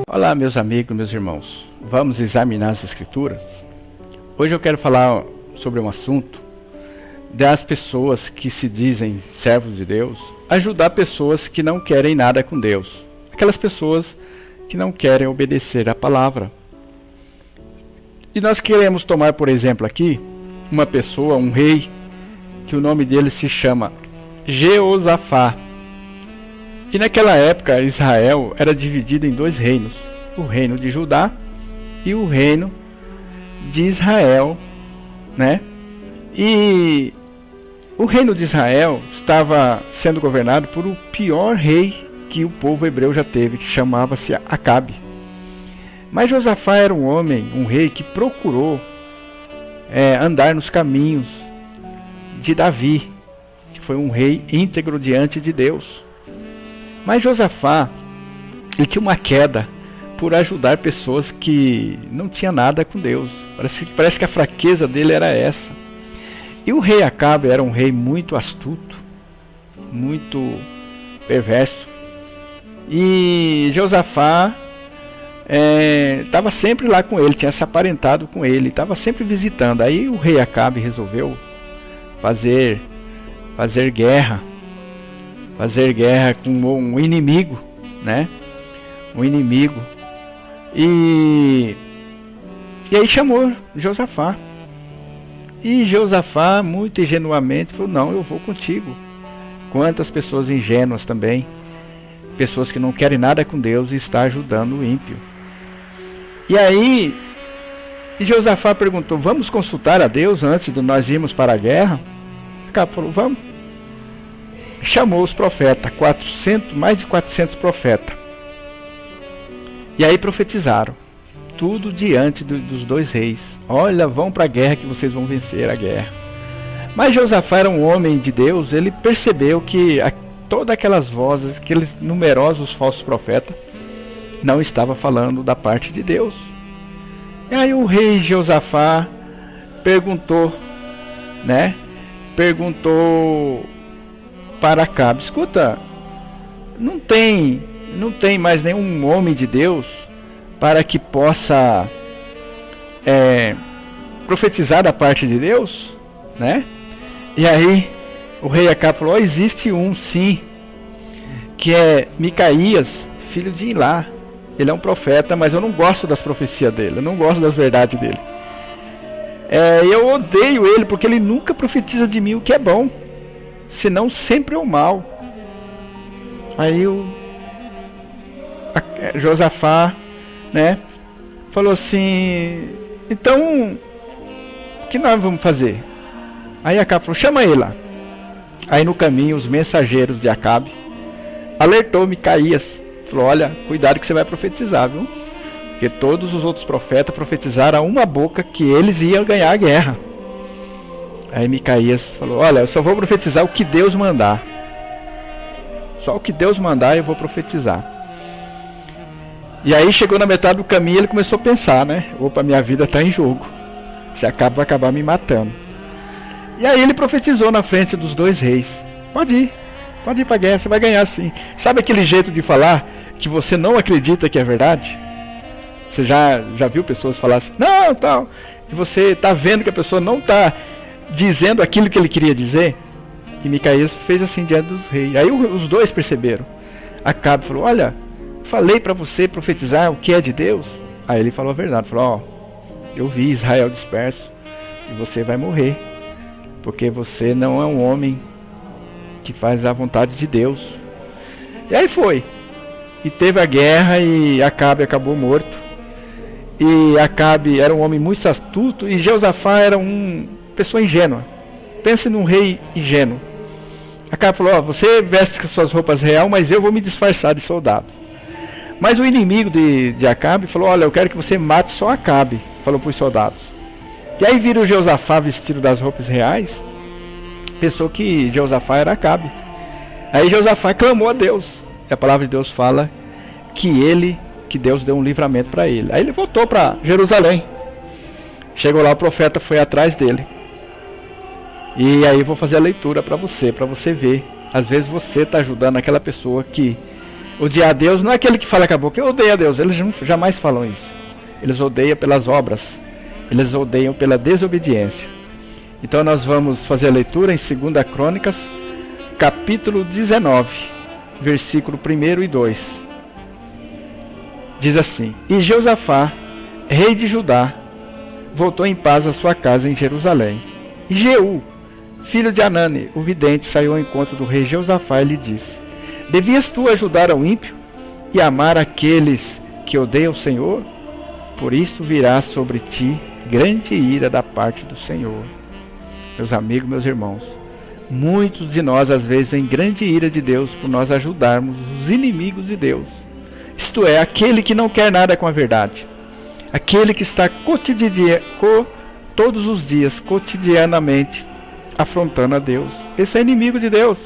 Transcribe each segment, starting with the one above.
Olá, meus amigos, meus irmãos. Vamos examinar as Escrituras? Hoje eu quero falar sobre um assunto das pessoas que se dizem servos de Deus, ajudar pessoas que não querem nada com Deus. Aquelas pessoas que não querem obedecer à palavra. E nós queremos tomar, por exemplo, aqui, uma pessoa, um rei, que o nome dele se chama Jeosafá. E naquela época, Israel era dividido em dois reinos, o reino de Judá e o reino de Israel, né? E o reino de Israel estava sendo governado por o pior rei que o povo hebreu já teve, que chamava-se Acabe. Mas Josafá era um homem, um rei que procurou andar nos caminhos de Davi, que foi um rei íntegro diante de Deus. Mas Josafá, ele tinha uma queda por ajudar pessoas que não tinham nada com Deus. Parece que a fraqueza dele era essa. E o rei Acabe era um rei muito astuto, muito perverso. E Josafá estava sempre lá com ele, tinha se aparentado com ele, estava sempre visitando. Aí o rei Acabe resolveu fazer guerra com um inimigo, né? Um inimigo. E aí chamou Josafá. E Josafá, muito ingenuamente, falou: não, eu vou contigo. Quantas pessoas ingênuas também, pessoas que não querem nada com Deus e está ajudando o ímpio. E aí Josafá perguntou: vamos consultar a Deus antes de nós irmos para a guerra? Acabe falou: vamos. Chamou os profetas, mais de 400 profetas. E aí profetizaram tudo diante dos dois reis. Olha, vão para a guerra que vocês vão vencer a guerra. Mas Josafá era um homem de Deus. Ele percebeu que todas aquelas vozes, aqueles numerosos falsos profetas, não estavam falando da parte de Deus. E aí o rei Josafá perguntou para Acabe: escuta, não tem mais nenhum homem de Deus para que possa profetizar da parte de Deus, né? E aí o rei Acabe falou: existe um sim, que é Micaías, filho de Ilá. Ele é um profeta, mas eu não gosto das profecias dele, eu não gosto das verdades dele. Eu odeio ele porque ele nunca profetiza de mim o que é bom, senão sempre é o mal. Aí Josafá, né, falou assim: então o que nós vamos fazer? Aí Acabe falou: chama ele lá. Aí no caminho os mensageiros de Acabe alertou Micaías, falou: olha, cuidado que você vai profetizar, viu? Porque todos os outros profetas profetizaram a uma boca que eles iam ganhar a guerra. Aí Micaías falou: olha, eu só vou profetizar o que Deus mandar. Só o que Deus mandar eu vou profetizar. E aí chegou na metade do caminho, ele começou a pensar, né? Opa, minha vida está em jogo. Se Acabe vai acabar me matando. E aí ele profetizou na frente dos dois reis: pode ir para a guerra, você vai ganhar sim. Sabe aquele jeito de falar que você não acredita que é verdade? Você já viu pessoas falar assim: não, tal. E você está vendo que a pessoa não está dizendo aquilo que ele queria dizer? E Micaías fez assim diante dos reis. Aí os dois perceberam. Acabe falou: olha, falei para você profetizar o que é de Deus. Aí ele falou a verdade, falou: eu vi Israel disperso e você vai morrer, porque você não é um homem que faz a vontade de Deus. E aí foi, e teve a guerra, e Acabe acabou morto. E Acabe era um homem muito astuto, e Josafá era uma pessoa ingênua. Pense num rei ingênuo. Acabe falou: você veste com suas roupas real, mas eu vou me disfarçar de soldado. Mas o inimigo de Acabe falou: olha, eu quero que você mate só Acabe, falou para os soldados. E aí viram Josafá vestido das roupas reais, pensou que Josafá era Acabe. Aí Josafá clamou a Deus. E a palavra de Deus fala que Deus deu um livramento para ele. Aí ele voltou para Jerusalém. Chegou lá, o profeta foi atrás dele. E aí eu vou fazer a leitura para você ver. Às vezes você está ajudando aquela pessoa que odiar a Deus. Não é aquele que fala com a boca, eu odeio a Deus. Eles jamais falam isso. Eles odeiam pelas obras. Eles odeiam pela desobediência. Então nós vamos fazer a leitura em 2 Crônicas, capítulo 19, versículo 1 e 2. Diz assim: E Josafá, rei de Judá, voltou em paz à sua casa em Jerusalém. E Jeú, filho de Anani, o vidente, saiu ao encontro do rei Josafá e lhe disse: Devias tu ajudar ao ímpio e amar aqueles que odeiam o Senhor? Por isso virá sobre ti grande ira da parte do Senhor. Meus amigos, meus irmãos, muitos de nós às vezes vem grande ira de Deus por nós ajudarmos os inimigos de Deus. Isto é, aquele que não quer nada com a verdade. Aquele que está todos os dias, cotidianamente, afrontando a Deus. Esse é inimigo de Deus.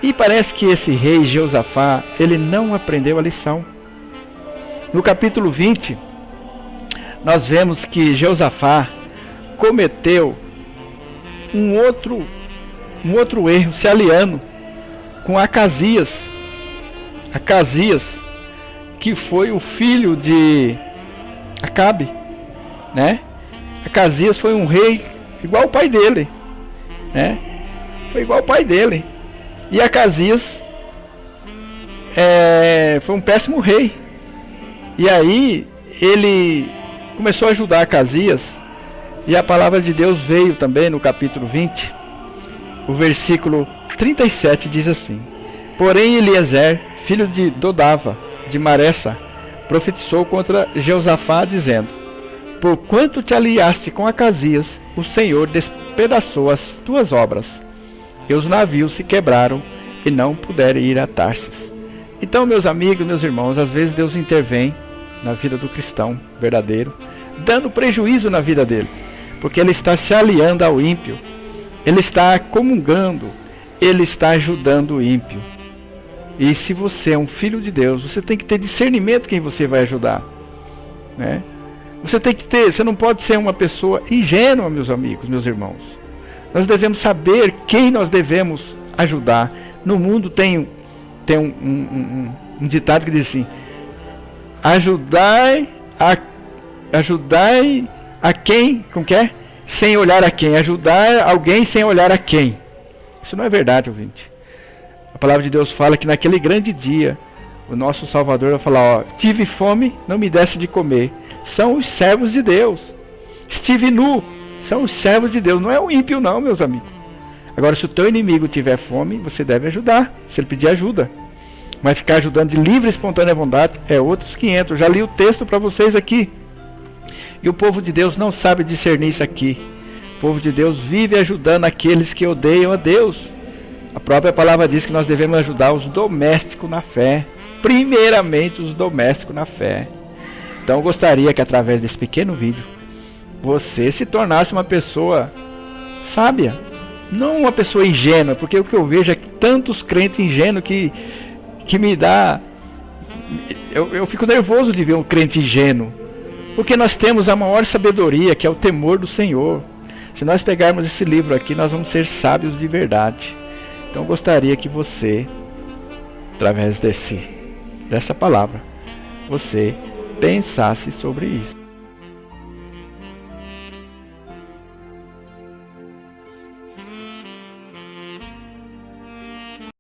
E parece que esse rei Josafá, ele não aprendeu a lição. No capítulo 20, nós vemos que Josafá cometeu um outro erro, se aliando com Acasias. Acasias, que foi o filho de Acabe, né? Acasias foi um rei igual o pai dele, né? Foi igual o pai dele. E Acasias foi um péssimo rei. E aí ele começou a ajudar Acasias. E a palavra de Deus veio também no capítulo 20. O versículo 37 diz assim: Porém Eliezer, filho de Dodava, de Maressa, profetizou contra Josafá, dizendo: Porquanto te aliaste com Acasias, o Senhor despedaçou as tuas obras, e os navios se quebraram e não puderam ir a Tarsis. Então, meus amigos, meus irmãos, às vezes Deus intervém na vida do cristão verdadeiro, dando prejuízo na vida dele, porque ele está se aliando ao ímpio, ele está comungando, ele está ajudando o ímpio. E se você é um filho de Deus, você tem que ter discernimento quem você vai ajudar, né? Você não pode ser uma pessoa ingênua, meus amigos, meus irmãos. Nós devemos saber quem nós devemos ajudar. No mundo tem um ditado que diz assim: ajudai a quem, como que é? Sem olhar a quem. Ajudar alguém sem olhar a quem. Isso não é verdade, ouvinte. A palavra de Deus fala que naquele grande dia, o nosso Salvador vai falar: tive fome, não me desse de comer. São os servos de Deus. Estive nu, são os servos de Deus. Não é o ímpio não, meus amigos. Agora, se o teu inimigo tiver fome, você deve ajudar, se ele pedir ajuda. Mas ficar ajudando de livre e espontânea vontade é outros 500. Eu já li o texto para vocês aqui. E o povo de Deus não sabe discernir isso aqui. O povo de Deus vive ajudando aqueles que odeiam a Deus. A própria palavra diz que nós devemos ajudar os domésticos na fé. Primeiramente os domésticos na fé. Então eu gostaria que através desse pequeno vídeo você se tornasse uma pessoa sábia, não uma pessoa ingênua, porque o que eu vejo é que tantos crentes ingênuos que me dá... Eu fico nervoso de ver um crente ingênuo, porque nós temos a maior sabedoria, que é o temor do Senhor. Se nós pegarmos esse livro aqui, nós vamos ser sábios de verdade. Então eu gostaria que você, através dessa palavra, você pensasse sobre isso.